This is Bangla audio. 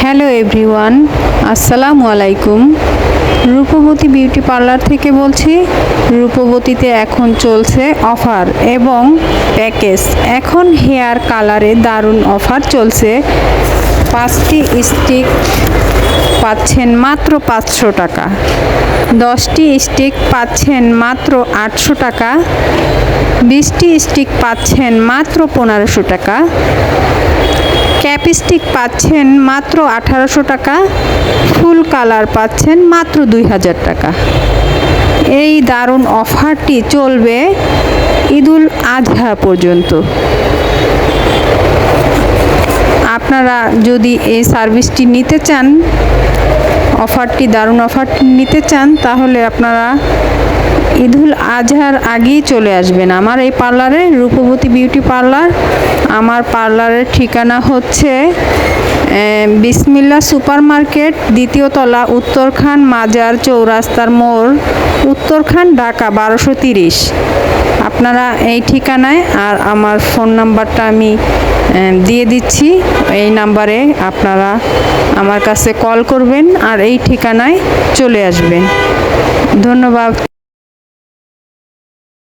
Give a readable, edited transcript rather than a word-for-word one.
হ্যালো এভরিওয়ান, আসসালামু আলাইকুম। রূপবতী বিউটি পার্লার থেকে বলছি। রূপবতীতে এখন চলছে অফার এবং প্যাকেজ। এখন হেয়ার কালারে দারুণ অফার চলছে। 5টি স্টিক পাচ্ছেন মাত্র 500 টাকা, 10টি স্টিক পাচ্ছেন মাত্র 800 টাকা, 20টি স্টিক পাচ্ছেন মাত্র 1500 টাকা, ক্যাপস্টিক পাচ্ছেন মাত্র 1800 টাকা, ফুল কালার পাচ্ছেন মাত্র 2000 টাকা। এই দারুণ অফারটি চলবে ঈদুল আজহা পর্যন্ত। আপনারা যদি এই সার্ভিসটি নিতে চান, দারুণ অফারটি নিতে চান, তাহলে আপনারা ঈদুল আজহার আগেই চলে আসবেন আমার এই পার্লারে, রূপবতী বিউটি পার্লার। আমার পার্লারের ঠিকানা হচ্ছে বিসমিল্লা সুপার মার্কেট, 2য় তলা, উত্তরখান মাজার চৌরাস্তার মোড়, উত্তরখান, ঢাকা 1230। আপনারা এই ঠিকানায়, আর আমার ফোন নাম্বারটা আমি দিয়ে দিচ্ছি, এই নাম্বারে আপনারা আমার কাছে কল করবেন আর এই ঠিকানায় চলে আসবেন। ধন্যবাদ।